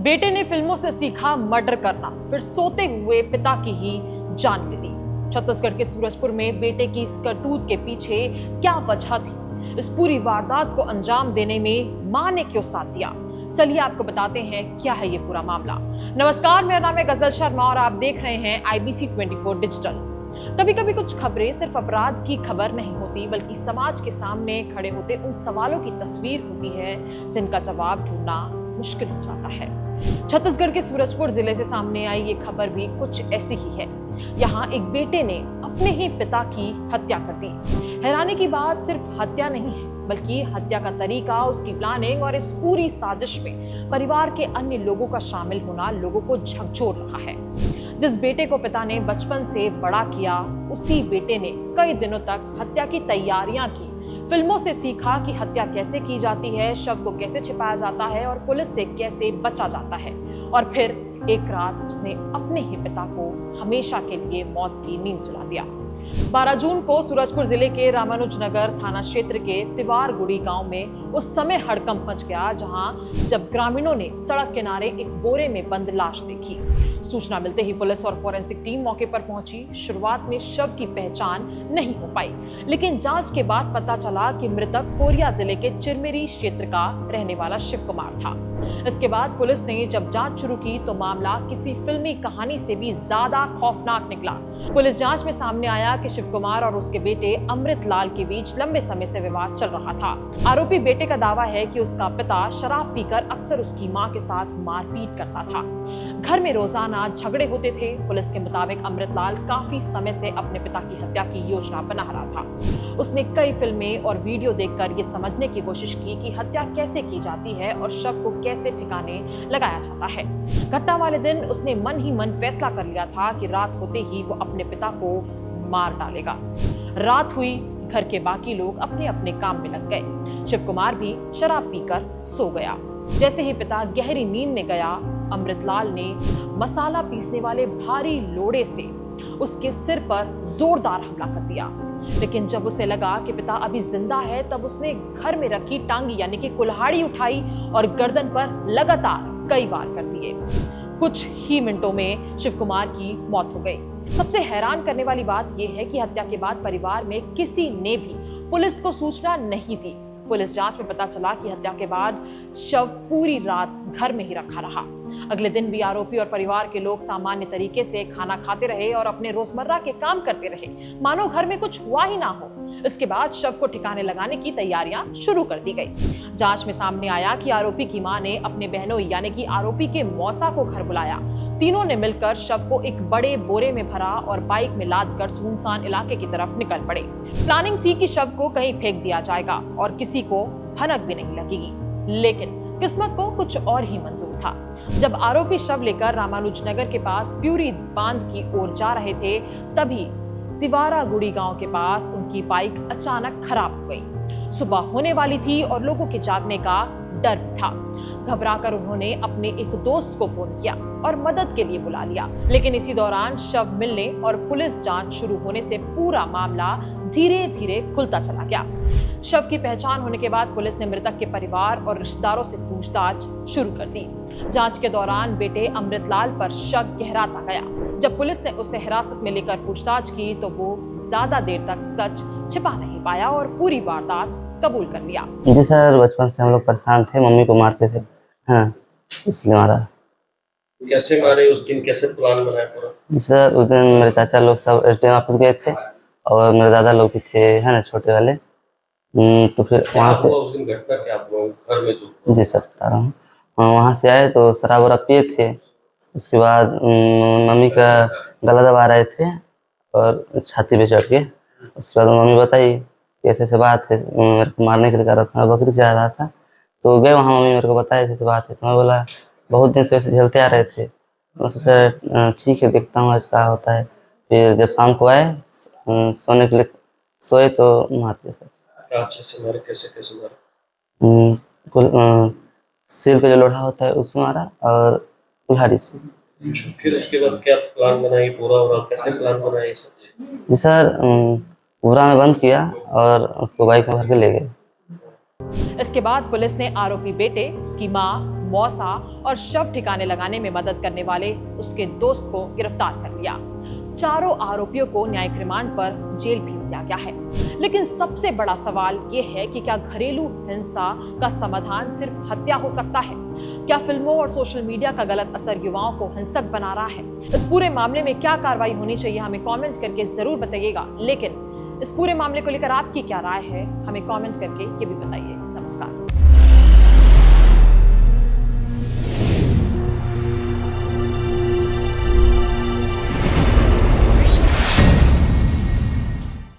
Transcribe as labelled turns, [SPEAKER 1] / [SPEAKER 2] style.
[SPEAKER 1] बेटे ने फिल्मों से सीखा मर्डर करना, फिर सोते हुए पिता की ही जान ले ली। छत्तीसगढ़ के सूरजपुर में बेटे की इस करतूत के पीछे क्या वजह थी? इस पूरी वारदात को अंजाम देने में मां ने क्यों साथ दिया? चलिए आपको बताते हैं क्या है ये पूरा मामला। नमस्कार, मेरा नाम है गजल शर्मा और आप देख रहे हैं IBC 24 डिजिटल। कभी कभी कुछ खबरें सिर्फ अपराध की खबर नहीं होती, बल्कि समाज के सामने खड़े होते उन सवालों की तस्वीर होती है जिनका जवाब ढूंढना मुश्किल हो जाता है। छत्तीसगढ़ के सूरजपुर जिले से सामने आई ये खबर भी कुछ ऐसी ही है। यहाँ एक बेटे ने अपने ही पिता की हत्या कर दी। हैरानी की बात सिर्फ हत्या नहीं है, बल्कि हत्या का तरीका, उसकी प्लानिंग और इस पूरी साजिश में परिवार के अन्य लोगों का शामिल होना लोगों को झकझोर रहा है। जिस बेटे को पिता ने बचपन से बड़ा किया, उसी बेटे ने कई दिनों तक हत्या की तैयारियां की, फिल्मों से सीखा कि हत्या कैसे की जाती है, शव को कैसे छिपाया जाता है और पुलिस से कैसे बचा जाता है। और फिर एक रात उसने अपने ही पिता को हमेशा के लिए मौत की नींद सुला दिया। 12 जून को सूरजपुर जिले के रामानुजनगर थाना क्षेत्र के तिवारगुड़ी गांव में उस समय हड़कंप मच गया, जब ग्रामीणों ने सड़क किनारे एक बोरे में बंद लाश देखी। सूचना मिलते ही पुलिस और फोरेंसिक टीम मौके पर पहुंची। शुरुआत में शव की पहचान नहीं हो पाई, लेकिन जांच के बाद पता चला कि मृतक कोरिया जिले के चिरमिरी क्षेत्र का रहने वाला शिव कुमार था। इसके बाद पुलिस ने जब जांच शुरू की तो मामला किसी फिल्मी कहानी से भी ज्यादा खौफनाक निकला। पुलिस जांच में सामने आया कि शिव कुमार और उसके बेटे अमृतलाल के बीच लंबे समय से विवाद चल रहा था। आरोपी बेटे का दावा है कि उसका पिता शराब पीकर अक्सर उसकी मां के साथ मारपीट करता था। घर में रोजाना झगड़े होते थे। पुलिस के मुताबिक अमृतलाल काफी समय से अपने पिता की हत्या की योजना बना रहा था। उसने कई फिल्में और वीडियो देखकर ये समझने की कोशिश की कि हत्या कैसे की जाती है और शव को कैसे ठिकाने लगाया जाता है। घटना वाले दिन उसने मन ही मन फैसला कर लिया था कि रात होते ही वो अपने पिता को मार डालेगा। रात हुई, घर के बाकी लोग अपने अपने काम में लग गए। शिव कुमार भी शराब पीकर सो गया। जैसे ही पिता गहरी नींद में गया, अमृतलाल ने मसाला पीसने वाले भारी लोड़े से उसके सिर पर जोरदार हमला कर दिया। लेकिन जब उसे लगा कि पिता अभी जिंदा है, तब उसने घर में रखी टांगी यानी कि कुल्हाड़ी उठाई और गर्दन पर लगातार कई वार कर दिए। कुछ ही मिनटों में शिव कुमार की मौत हो गई। सबसे हैरान करने वाली बात यह है कि हत्या के बाद परिवार में किसी ने भी पुलिस को सूचना नहीं दी। पुलिस जांच में पता चला कि हत्या के बाद शव पूरी रात घर में ही रखा रहा। अगले दिन भी आरोपी और परिवार के लोग सामान्य तरीके से खाना खाते रहे और अपने रोजमर्रा के काम करते रहे, मानो घर में कुछ हुआ ही ना हो। इसके बाद शव को ठिकाने लगाने की तैयारियां शुरू कर दी गई। जांच में सामने आया कि आरोपी की मां ने अपने बहनों यानी कि आरोपी के मौसा को घर बुलाया। तीनों ने मिलकर शव को एक बड़े बोरे में भरा और बाइक में लादकर सुनसान इलाके की तरफ निकल पड़े। प्लानिंग थी कि शव को कहीं फेंक दिया जाएगा और किसी को भनक भी नहीं लगेगी, लेकिन किस्मत को कुछ और ही मंजूर था। जब आरोपी शव लेकर रामानुजनगर के पास प्यूरी बांध की ओर जा रहे थे, तभी तिवारागुड़ी गांव के पास उनकी बाइक अचानक खराब हो गई। सुबह होने वाली थी और लोगों के जागने का डर था। घबराकर उन्होंने अपने एक दोस्त को फोन किया और मदद के लिए बुला लिया। लेकिन इसी दौरान शव मिलने और पुलिस जांच शुरू होने से पूरा मामला धीरे धीरे खुलता चला गया। शव की पहचान होने के बाद पुलिस ने मृतक के परिवार और रिश्तेदारों से पूछताछ शुरू कर दी। जांच के दौरान बेटे अमृतलाल पर शक गहराता गया। जब पुलिस ने उसे हिरासत में लेकर पूछताछ की तो वो ज्यादा देर तक सच छिपा नहीं पाया और पूरी वारदात कबूल कर लिया।
[SPEAKER 2] जी सर, बचपन से हम लोग परेशान थे, मम्मी को मारते थे, हाँ, इसलिए मारा।
[SPEAKER 3] कैसे मारे उस दिन, कैसे प्लान बनाया पूरा?
[SPEAKER 2] जी सर, उस दिन मेरे चाचा लोग सब एटीएम वापस गए थे और मेरे दादा लोग भी थे, है ना, छोटे वाले। तो फिर वहाँ से
[SPEAKER 3] उस दिन घटना क्या हुआ घर में? जो
[SPEAKER 2] जी सर बता रहा हूँ, वहाँ से आए तो शराब वराब पिए थे। उसके बाद मम्मी का गला दबा रहे थे और छाती पे चढ़ के। उसके बाद मम्मी बताई कि ऐसे ऐसे बात है, मेरे को मारने के लिए कर रहा था, बकरी चला रहा था। तो गए वहाँ, मम्मी मेरे को बताया ऐसे ऐसे बात है। तो मैं बोला बहुत दिन से ऐसे झेलते आ रहे थे। मैं सोचा ठीक है, देखता हूँ आज क्या होता है। फिर जब शाम को आए सोने के लिए, सोए तो मार दिया सर।
[SPEAKER 3] अच्छे से मारे? कैसे कैसे मारा?
[SPEAKER 2] सिर का जो लोढ़ा होता है उससे मारा और कुल्हाड़ी से।
[SPEAKER 3] फिर उसके बाद क्या प्लान बनाई पूरा, और कैसे प्लान बनाई सब?
[SPEAKER 2] जी सर, पूरा में बंद किया और उसको बाइक में भर के ले गए।
[SPEAKER 1] इसके बाद पुलिस ने आरोपी बेटे, उसकी मां, मौसा और शव ठिकाने लगाने में मदद करने वाले उसके दोस्त को गिरफ्तार कर लिया। चारों आरोपियों को न्यायिक रिमांड पर जेल भेज दिया गया है। लेकिन सबसे बड़ा सवाल ये है कि क्या घरेलू हिंसा का समाधान सिर्फ हत्या हो सकता है? क्या फिल्मों और सोशल मीडिया का गलत असर युवाओं को हिंसक बना रहा है? इस पूरे मामले में क्या कार्रवाई होनी चाहिए, हमें कमेंट करके जरूर बताइएगा। लेकिन इस पूरे मामले को लेकर आपकी क्या राय है, हमें कमेंट करके ये भी बताइए। नमस्कार।